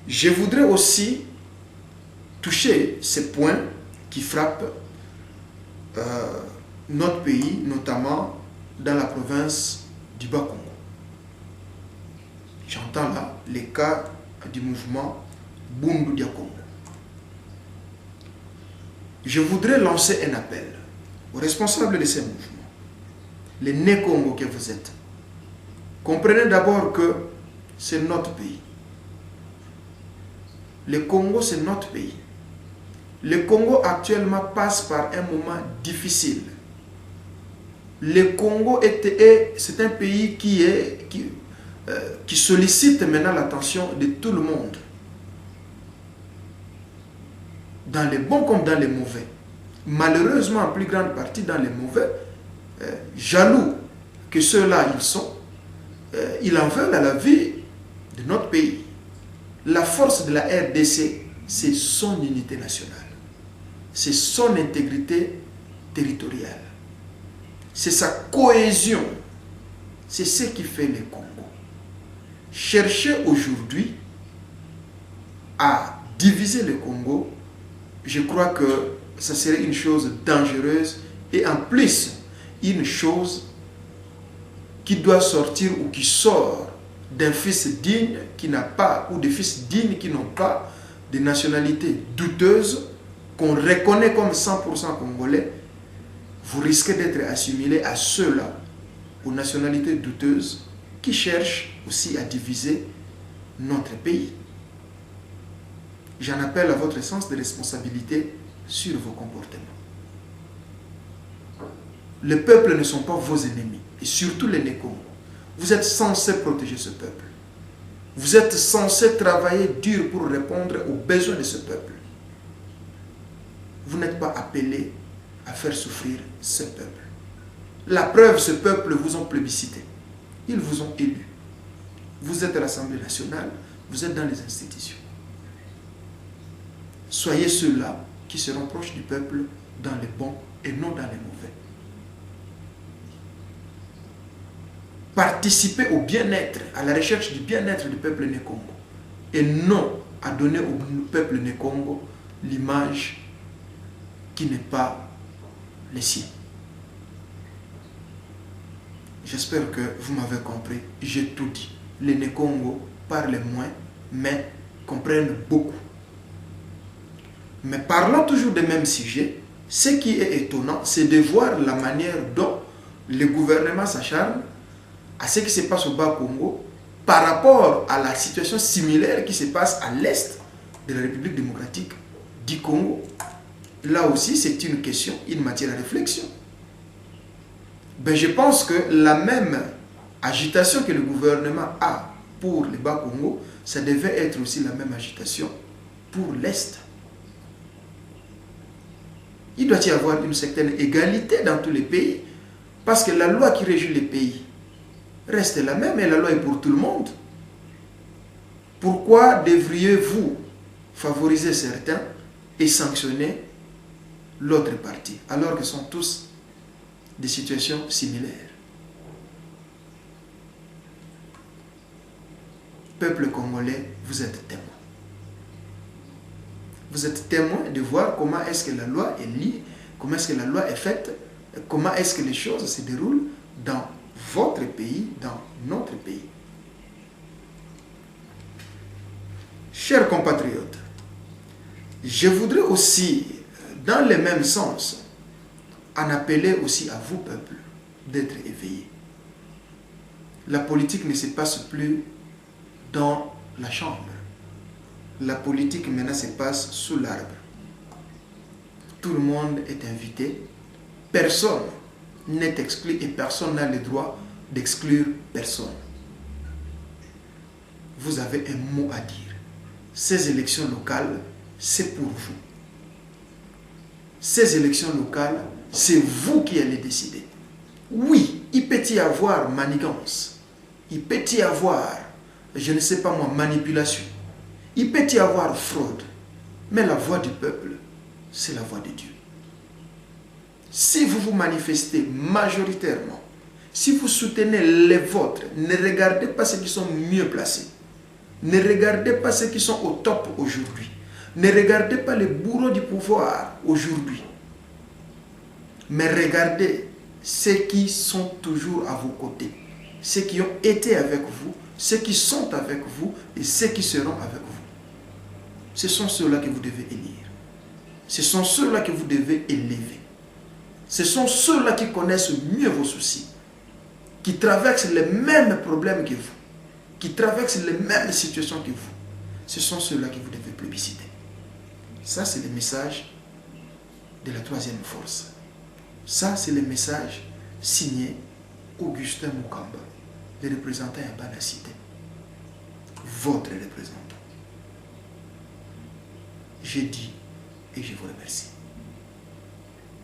Je voudrais aussi toucher ces points qui frappent notre pays, notamment dans la province du Bas-Congo. J'entends là les cas du mouvement Bundu Dia Congo. Je voudrais lancer un appel aux responsables de ces mouvements, les Né-Congo que vous êtes. Comprenez d'abord que c'est notre pays. Le Congo, c'est notre pays. Le Congo actuellement passe par un moment difficile. Le Congo c'est un pays qui sollicite maintenant l'attention de tout le monde. Dans les bons comme dans les mauvais. Malheureusement, en plus grande partie dans les mauvais, jaloux que ceux-là ils sont, ils en veulent à la vie de notre pays. La force de la RDC, c'est son unité nationale. C'est son intégrité territoriale. C'est sa cohésion. C'est ce qui fait le Congo. Chercher aujourd'hui à diviser le Congo, je crois que ça serait une chose dangereuse et en plus une chose qui doit sortir ou qui sort d'un fils digne qui n'a pas, ou de fils dignes qui n'ont pas de nationalité douteuse, qu'on reconnaît comme 100% congolais. Vous risquez d'être assimilé à ceux-là, aux nationalités douteuses, qui cherchent aussi à diviser notre pays. J'en appelle à votre sens de responsabilité sur vos comportements. Les peuples ne sont pas vos ennemis, et surtout les Né-Congo. Vous êtes censés protéger ce peuple. Vous êtes censés travailler dur pour répondre aux besoins de ce peuple. Vous n'êtes pas appelés à faire souffrir ce peuple. La preuve, ce peuple vous ont plébiscité. Ils vous ont élus. Vous êtes à l'Assemblée nationale, vous êtes dans les institutions. Soyez ceux-là qui seront proches du peuple dans les bons et non dans les mauvais. Participez au bien-être, à la recherche du bien-être du peuple Né-Congo. Et non à donner au peuple Né-Congo l'image qui n'est pas le sien. J'espère que vous m'avez compris. J'ai tout dit. Les Né-Congo parlent moins, mais comprennent beaucoup. Mais parlant toujours des mêmes sujets, ce qui est étonnant, c'est de voir la manière dont le gouvernement s'acharne à ce qui se passe au Bas-Congo par rapport à la situation similaire qui se passe à l'est de la République démocratique du Congo. Là aussi, c'est une question, une matière à réflexion. Ben, je pense que la même agitation que le gouvernement a pour le Bas-Congo, ça devait être aussi la même agitation pour l'Est. Il doit y avoir une certaine égalité dans tous les pays, parce que la loi qui régit les pays reste la même et la loi est pour tout le monde. Pourquoi devriez-vous favoriser certains et sanctionner l'autre partie, alors que sont tous des situations similaires? Peuple congolais, vous êtes témoin. Vous êtes témoin de voir comment est-ce que la loi est liée, comment est-ce que la loi est faite, comment est-ce que les choses se déroulent dans votre pays, dans notre pays. Chers compatriotes, je voudrais aussi, dans le même sens, en appeler aussi à vous, peuple, d'être éveillés. La politique ne se passe plus dans la chambre. La politique maintenant se passe sous l'arbre. Tout le monde est invité. Personne n'est exclu et personne n'a le droit d'exclure personne. Vous avez un mot à dire. Ces élections locales, c'est pour vous. Ces élections locales, c'est vous qui allez décider. Oui, il peut y avoir manigance. Il peut y avoir, je ne sais pas moi, manipulation. Il peut y avoir fraude. Mais la voix du peuple, c'est la voix de Dieu. Si vous vous manifestez majoritairement, si vous soutenez les vôtres, ne regardez pas ceux qui sont mieux placés. Ne regardez pas ceux qui sont au top aujourd'hui. Ne regardez pas les bourreaux du pouvoir aujourd'hui. Mais regardez ceux qui sont toujours à vos côtés. Ceux qui ont été avec vous, ceux qui sont avec vous et ceux qui seront avec vous. Ce sont ceux-là que vous devez élire. Ce sont ceux-là que vous devez élever. Ce sont ceux-là qui connaissent mieux vos soucis, qui traversent les mêmes problèmes que vous, qui traversent les mêmes situations que vous. Ce sont ceux-là que vous devez plébisciter. Ça, c'est le message de la troisième force. Ça, c'est le message signé Augustin Mukamba, le représentant à Banacité. Votre représentant. Je dis et je vous remercie.